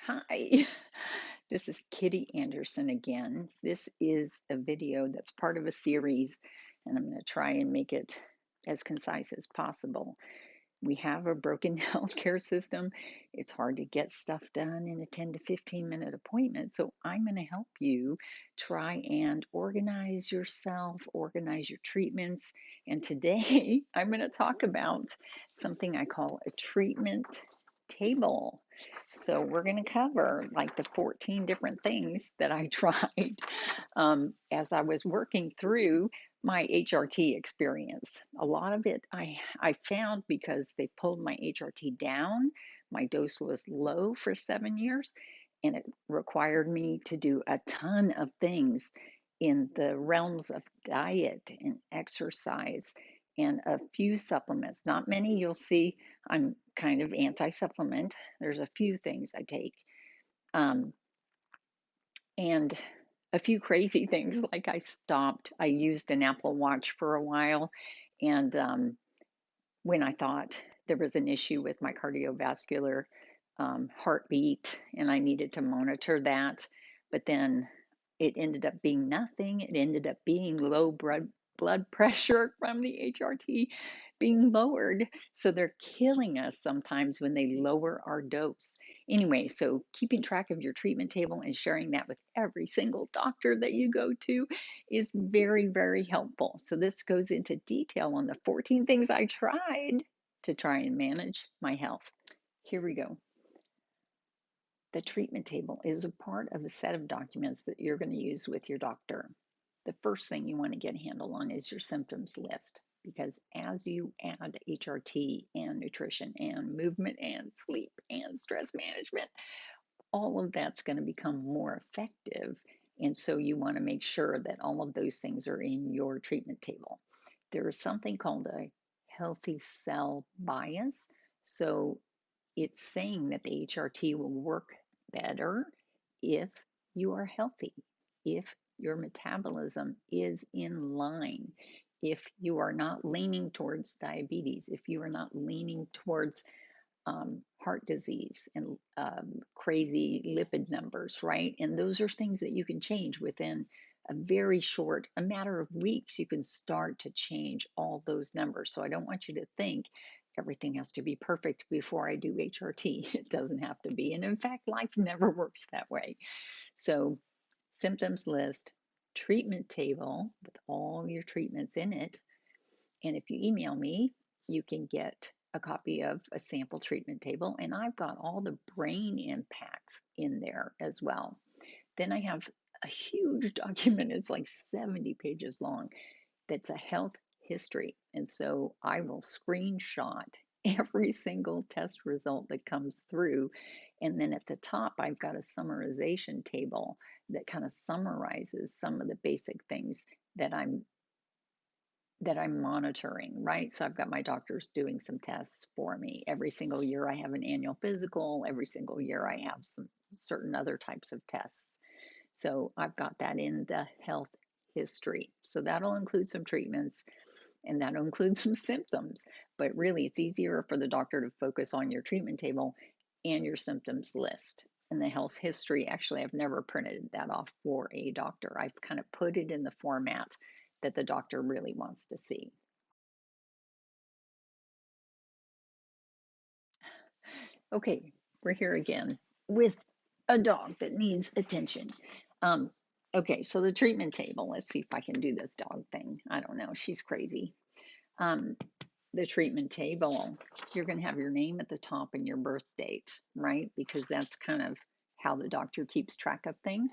Hi, this is Kitty Anderson again. This is a video that's part of a series, and I'm going to try and make it as concise as possible. We have a broken healthcare system. It's hard to get stuff done in a 10 to 15-minute appointment. So I'm going to help you try and organize yourself, organize your treatments. And today I'm going to talk about something I call a treatment table. So we're going to cover like the 14 different things that I tried as I was working through my HRT experience. A lot of it I found because they pulled my HRT down. My dose was low for 7 years, and it required me to do a ton of things in the realms of diet and exercise and a few supplements. Not many. You'll see I'm kind of anti-supplement. There's a few things I take. Um, and a few crazy things like I used an Apple Watch for a while. And when I thought there was an issue with my cardiovascular heartbeat and I needed to monitor that, but then it ended up being nothing. It ended up being low blood pressure from the HRT being lowered. So they're killing us sometimes when they lower our dose. Anyway, so keeping track of your treatment table and sharing that with every single doctor that you go to is very, very helpful. So this goes into detail on the 14 things I tried to try and manage my health. Here we go. The treatment table is a part of a set of documents that you're going to use with your doctor. The first thing you want to get a handle on is your symptoms list, because as you add HRT and nutrition and movement and sleep and stress management, all of that's going to become more effective. And so you want to make sure that all of those things are in your treatment table. There is something called a healthy cell bias. So it's saying that the HRT will work better if you are healthy, if your metabolism is in line, if you are not leaning towards diabetes, if you are not leaning towards heart disease and crazy lipid numbers, right? And those are things that you can change within a matter of weeks. You can start to change all those numbers. So I don't want you to think everything has to be perfect before I do HRT. It doesn't have to be. And in fact, life never works that way. So, symptoms list, treatment table with all your treatments in it. And if you email me, you can get a copy of a sample treatment table. And I've got all the brain impacts in there as well. Then I have a huge document, it's like 70 pages long, that's a health history. And so I will screenshot every single test result that comes through. And then at the top, I've got a summarization table that kind of summarizes some of the basic things that I'm monitoring, right? So I've got my doctors doing some tests for me. Every single year I have an annual physical. Every single year I have some certain other types of tests. So I've got that in the health history. So that'll include some treatments and that'll include some symptoms. But really, it's easier for the doctor to focus on your treatment table and your symptoms list. And the health history, actually, I've never printed that off for a doctor. I've kind of put it in the format that the doctor really wants to see. Okay, we're here again with a dog that needs attention. Um, okay, so the treatment table. Let's see if I can do this dog thing. I don't know. She's crazy. Um, the treatment table, you're going to have your name at the top and your birth date, right? Because that's kind of how the doctor keeps track of things.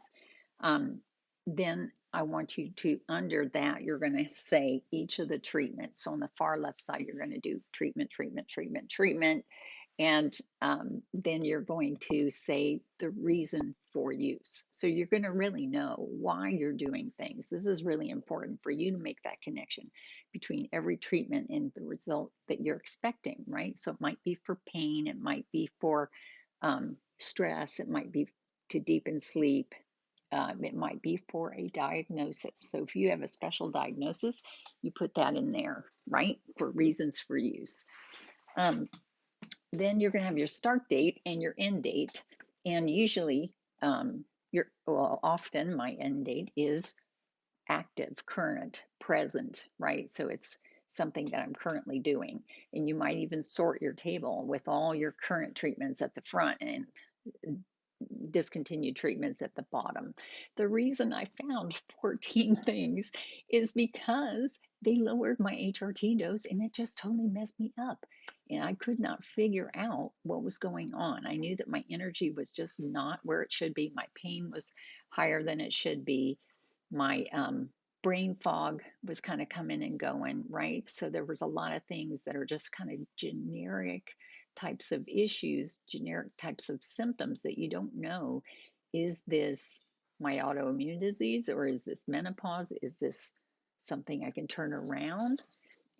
Then I want you to, under that, you're going to say each of the treatments. So on the far left side, you're going to do treatment, treatment, treatment, treatment. And then you're going to say the reason for use. So you're going to really know why you're doing things. This is really important for you to make that connection between every treatment and the result that you're expecting, right? So it might be for pain, it might be for stress, it might be to deepen sleep, it might be for a diagnosis. So if you have a special diagnosis, you put that in there, right? For reasons for use. Then you're going to have your start date and your end date. And usually, often my end date is active, current, present, right? So it's something that I'm currently doing. And you might even sort your table with all your current treatments at the front and discontinued treatments at the bottom. The reason I found 14 things is because they lowered my HRT dose and it just totally messed me up. And I could not figure out what was going on. I knew that my energy was just not where it should be. My pain was higher than it should be. My brain fog was kind of coming and going, right? So there was a lot of things that are just kind of generic types of issues, generic types of symptoms that you don't know. Is this my autoimmune disease, or is this menopause? Is this something I can turn around?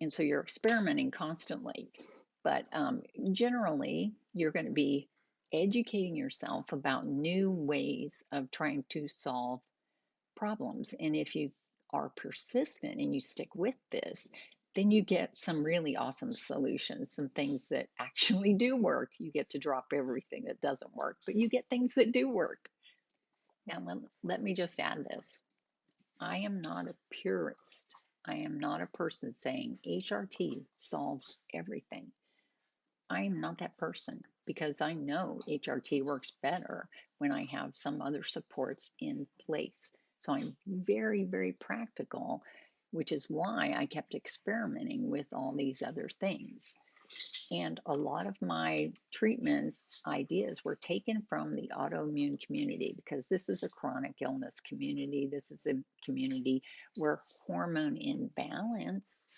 And so you're experimenting constantly. But generally, you're going to be educating yourself about new ways of trying to solve problems. And if you are persistent and you stick with this, then you get some really awesome solutions, some things that actually do work. You get to drop everything that doesn't work, but you get things that do work. Now, let me just add this. I am not a purist. I am not a person saying HRT solves everything. I am not that person because I know HRT works better when I have some other supports in place. So I'm very, very practical, which is why I kept experimenting with all these other things. And a lot of my treatments ideas were taken from the autoimmune community because this is a chronic illness community. This is a community where hormone imbalance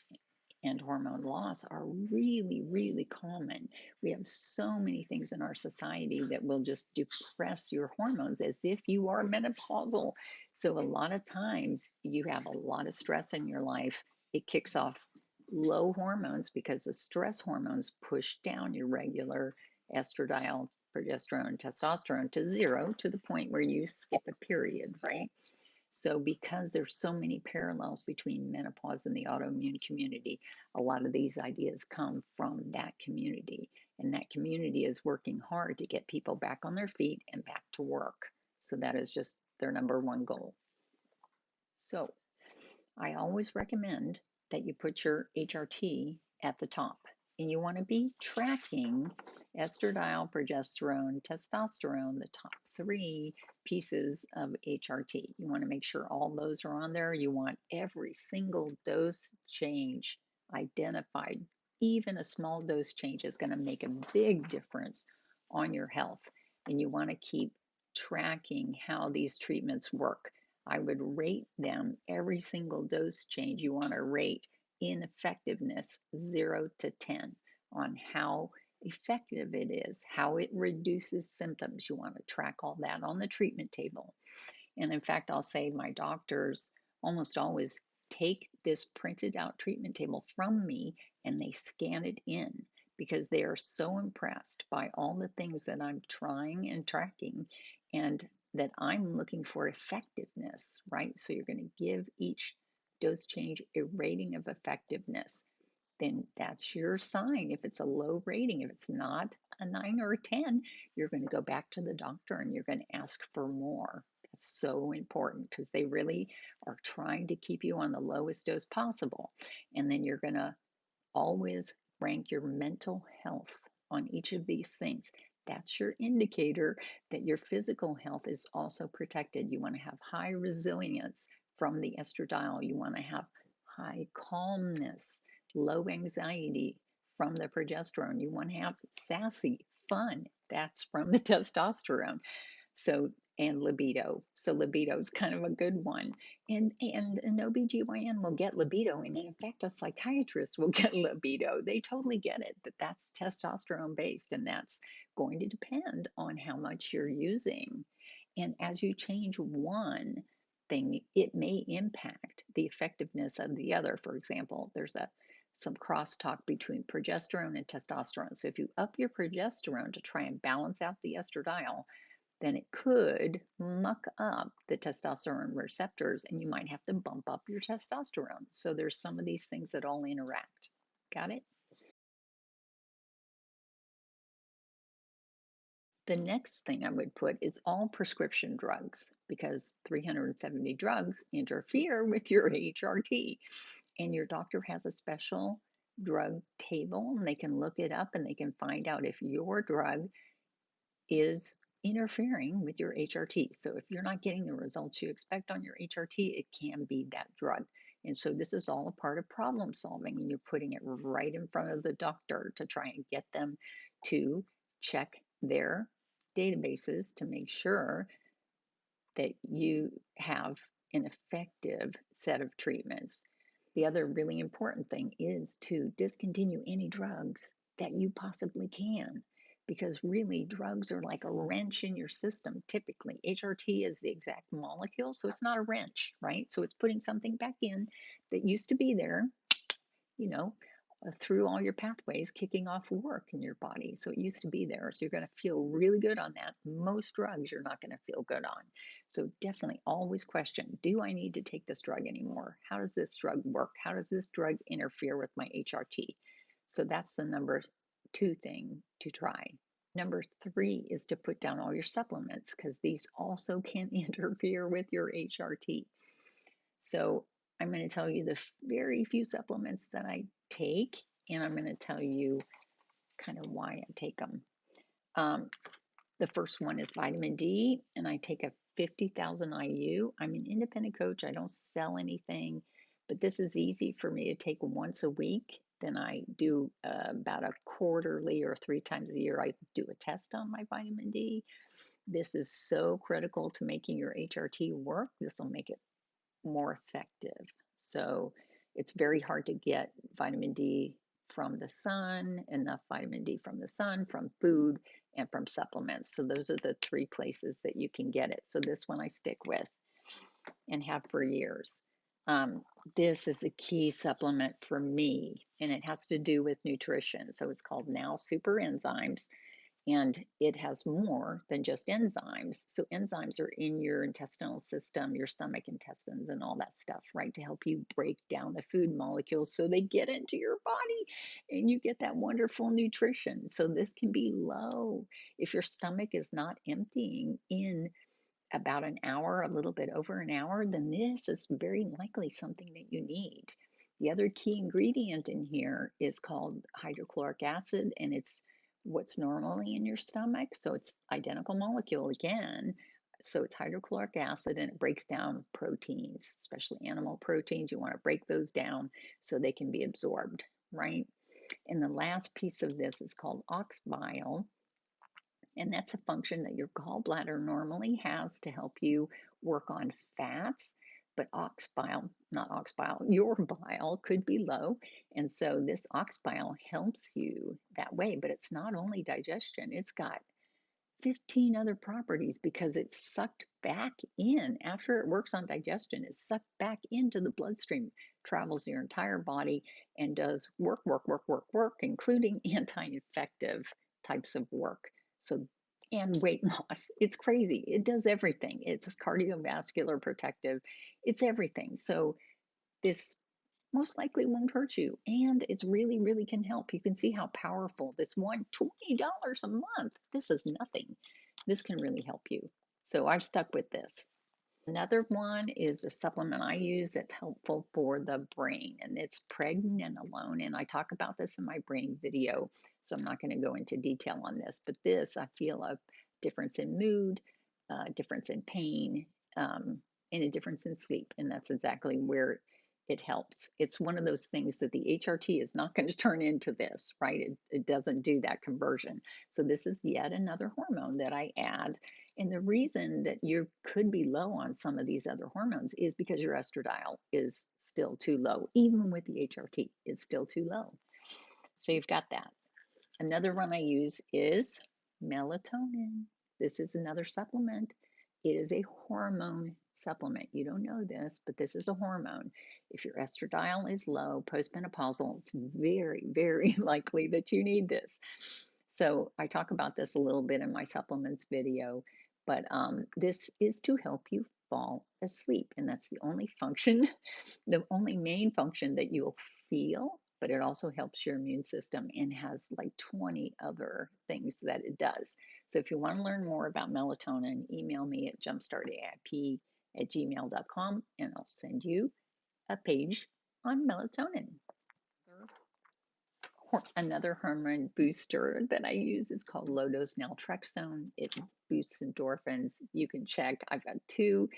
and hormone loss are really, really common. We have so many things in our society that will just depress your hormones as if you are menopausal. So, a lot of times you have a lot of stress in your life. It kicks off low hormones because the stress hormones push down your regular estradiol, progesterone, testosterone to zero, to the point where you skip a period, right? So, because there's so many parallels between menopause and the autoimmune community, a lot of these ideas come from that community. And that community is working hard to get people back on their feet and back to work. So, that is just their number one goal. So, I always recommend that you put your HRT at the top. And you want to be tracking estradiol, progesterone, testosterone, the top three pieces of HRT. You want to make sure all those are on there. You want every single dose change identified. Even a small dose change is going to make a big difference on your health. And you want to keep tracking how these treatments work. I would rate them every single dose change. You want to rate in effectiveness 0 to 10 on how effective it is, how it reduces symptoms. You want to track all that on the treatment table. And in fact, I'll say my doctors almost always take this printed out treatment table from me and they scan it in because they are so impressed by all the things that I'm trying and tracking, and that I'm looking for effectiveness, right? So you're going to give each dose change a rating of effectiveness. Then that's your sign. If it's a low rating, if it's not a 9 or a 10, you're going to go back to the doctor and you're going to ask for more. That's so important because they really are trying to keep you on the lowest dose possible. And then you're going to always rank your mental health on each of these things. That's your indicator that your physical health is also protected. You want to have high resilience from the estradiol. You want to have high calmness, low anxiety from the progesterone. You want to have sassy, fun. That's from the testosterone. So, and libido. So libido is kind of a good one. And an OBGYN will get libido. And in fact, a psychiatrist will get libido. They totally get it that that's testosterone based, and that's going to depend on how much you're using. And as you change one thing, it may impact the effectiveness of the other. For example, there's some crosstalk between progesterone and testosterone. So if you up your progesterone to try and balance out the estradiol, then it could muck up the testosterone receptors and you might have to bump up your testosterone. So there's some of these things that all interact. Got it? The next thing I would put is all prescription drugs because 370 drugs interfere with your HRT. And your doctor has a special drug table and they can look it up and they can find out if your drug is interfering with your HRT. So if you're not getting the results you expect on your HRT, it can be that drug. And so this is all a part of problem solving, and you're putting it right in front of the doctor to try and get them to check their databases to make sure that you have an effective set of treatments. The other really important thing is to discontinue any drugs that you possibly can, because really drugs are like a wrench in your system typically. HRT is the exact molecule, so it's not a wrench, right? So it's putting something back in that used to be there, you know, through all your pathways, kicking off work in your body. So it used to be there. So you're going to feel really good on that. Most drugs you're not going to feel good on. So definitely always question, do I need to take this drug anymore? How does this drug work? How does this drug interfere with my HRT? So that's the number 2 thing to try. Number 3 is to put down all your supplements because these also can interfere with your HRT. So I'm going to tell you the very few supplements that I take, and I'm going to tell you kind of why I take them. The first one is vitamin D, and I take a 50,000 IU. I'm an independent coach. I don't sell anything, but this is easy for me to take once a week. Then I do about a quarterly or 3 times a year, I do a test on my vitamin D. This is so critical to making your HRT work. This will make it more effective. So it's very hard to get vitamin D from the sun, enough vitamin D from the sun, from food, and from supplements. So those are the 3 places that you can get it. So this one I stick with and have for years. This is a key supplement for me, and it has to do with nutrition. So it's called Now Super Enzymes, and it has more than just enzymes. So enzymes are in your intestinal system, your stomach intestines and all that stuff, right? To help you break down the food molecules so they get into your body and you get that wonderful nutrition. So this can be low. If your stomach is not emptying in about an hour, a little bit over an hour, then this is very likely something that you need. The other key ingredient in here is called hydrochloric acid, and it's what's normally in your stomach. So it's identical molecule again. So it's hydrochloric acid, and it breaks down proteins, especially animal proteins. You want to break those down so they can be absorbed, right? And the last piece of this is called ox bile, and that's a function that your gallbladder normally has to help you work on fats. But ox bile, not ox bile, your bile could be low. And so this ox bile helps you that way. But it's not only digestion, it's got 15 other properties because it's sucked back in after it works on digestion. It's sucked back into the bloodstream, travels your entire body, and does work, including anti-infective types of work. So, and weight loss. It's crazy. It does everything. It's cardiovascular protective. It's everything. So this most likely won't hurt you, and it's really, really can help. You can see how powerful this one $20 a month. This is nothing. This can really help you. So I've stuck with this. Another one is a supplement I use that's helpful for the brain, and it's pregnenolone. And I talk about this in my brain video, so I'm not going to go into detail on this. But this, I feel a difference in mood, difference in pain, and a difference in sleep. And that's exactly where it helps. It's one of those things that the HRT is not going to turn into this, right? It doesn't do that conversion. So this is yet another hormone that I add. And the reason that you could be low on some of these other hormones is because your estradiol is still too low. Even with the HRT, it's still too low. So you've got that. Another one I use is melatonin. This is another supplement. It is a hormone supplement. You don't know this, but this is a hormone. If your estradiol is low postmenopausal, it's very, very likely that you need this. So I talk about this a little bit in my supplements video, but this is to help you fall asleep. And that's the only function, the only main function that you'll feel, but it also helps your immune system and has like 20 other things that it does. So if you want to learn more about melatonin, email me at jumpstartaip@gmail.com and I'll send you a page on melatonin. Another hormone booster that I use is called low dose naltrexone. It boosts endorphins. You can check. I've got 2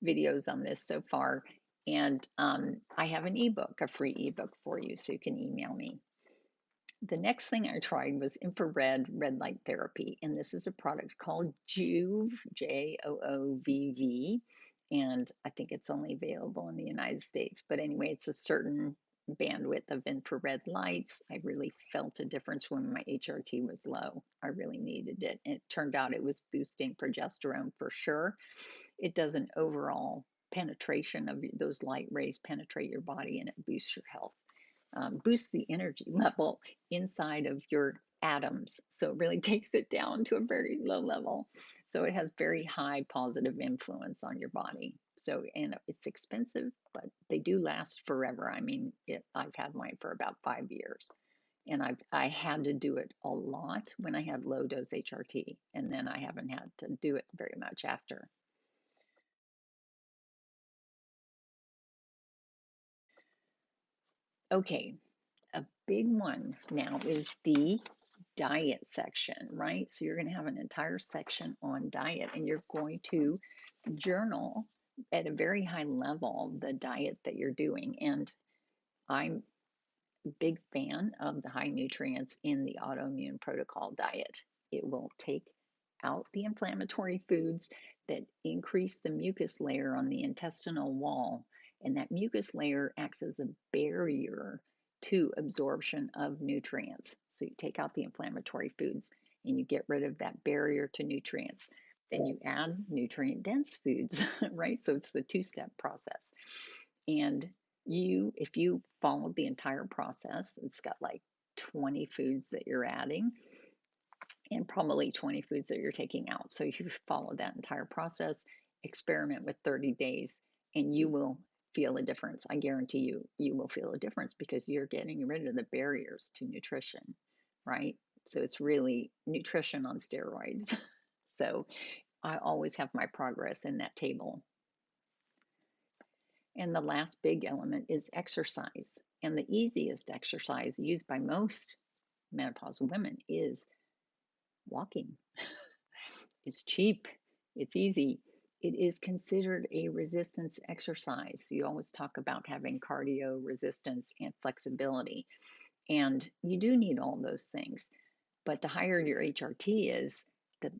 videos on this so far, and I have an ebook, a free ebook for you, so you can email me. The next thing I tried was infrared red light therapy, and this is a product called Joovv, Joovv, and I think it's only available in the United States. But anyway, it's a certain bandwidth of infrared lights. I really felt a difference when my HRT was low. I really needed it, and it turned out it was boosting progesterone for sure. It does an overall penetration of those light rays penetrate your body, and it boosts your health. Boosts the energy level inside of your atoms. So it really takes it down to a very low level. So it has very high positive influence on your body. So, and it's expensive, but they do last forever. I mean, I've had mine for about 5 years. And I had to do it a lot when I had low dose HRT, and then I haven't had to do it very much after. Okay, a big one now is the diet section, right? So you're going to have an entire section on diet, and you're going to journal at a very high level the diet that you're doing. And I'm a big fan of the high nutrients in the autoimmune protocol diet. It will take out the inflammatory foods that increase the mucus layer on the intestinal wall. And that mucus layer acts as a barrier to absorption of nutrients. So you take out the inflammatory foods and you get rid of that barrier to nutrients. Then you add nutrient dense foods, right? So it's the 2-step process. And if you follow the entire process, it's got like 20 foods that you're adding and probably 20 foods that you're taking out. So if you follow that entire process, experiment with 30 days, and you will feel a difference. I guarantee you will feel a difference because you're getting rid of the barriers to nutrition, right? So it's really nutrition on steroids. So I always have my progress in that table. And the last big element is exercise. And the easiest exercise used by most menopausal women is walking. It's cheap, it's easy. It is considered a resistance exercise. You always talk about having cardio, resistance, and flexibility. And you do need all those things. But the higher your HRT is, the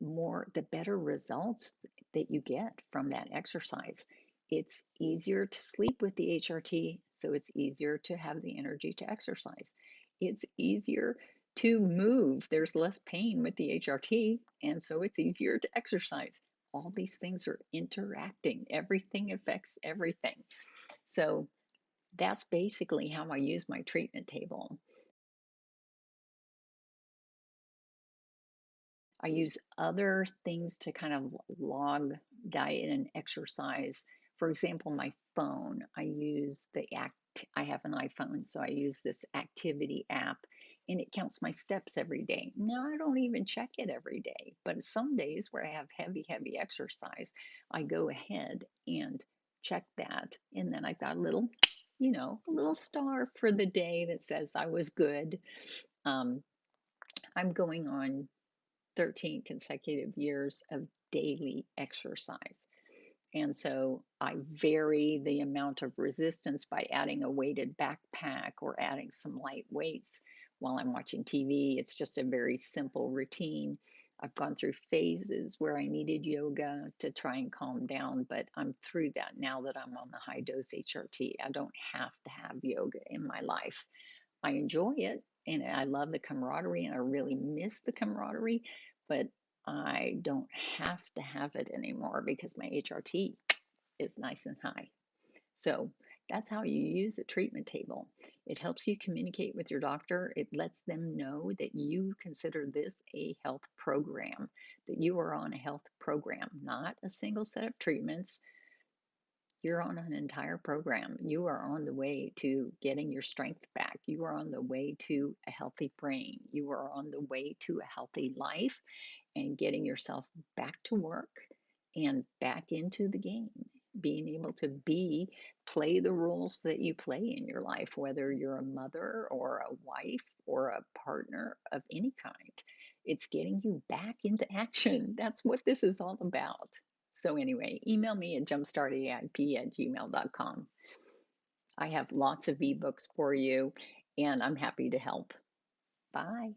better results that you get from that exercise. It's easier to sleep with the HRT, so it's easier to have the energy to exercise. It's easier to move. There's less pain with the HRT, and so it's easier to exercise. All these things are interacting. Everything affects everything. So that's basically how I use my treatment table. I use other things to kind of log diet and exercise. For example, my phone, I have an iPhone, so I use this activity app and it counts my steps every day. Now, I don't even check it every day, but some days where I have heavy exercise, I go ahead and check that. And then I've got a little star for the day that says I was good. Um, I'm going on 13 consecutive years of daily exercise. And so I vary the amount of resistance by adding a weighted backpack or adding some light weights while I'm watching TV. It's just a very simple routine. I've gone through phases where I needed yoga to try and calm down, but I'm through that now that I'm on the high dose HRT. I don't have to have yoga in my life. I enjoy it and I love the camaraderie and I really miss the camaraderie, but I don't have to have it anymore because my HRT is nice and high. So that's how you use a treatment table. It helps you communicate with your doctor. It lets them know that you consider this a health program, that you are on a health program, not a single set of treatments, You're on an entire program. You are on the way to getting your strength back. You are on the way to a healthy brain. You are on the way to a healthy life and getting yourself back to work and back into the game. Being able to play the roles that you play in your life, whether you're a mother or a wife or a partner of any kind. It's getting you back into action. That's what this is all about. So, anyway, email me at jumpstartaip@gmail.com. I have lots of ebooks for you, and I'm happy to help. Bye.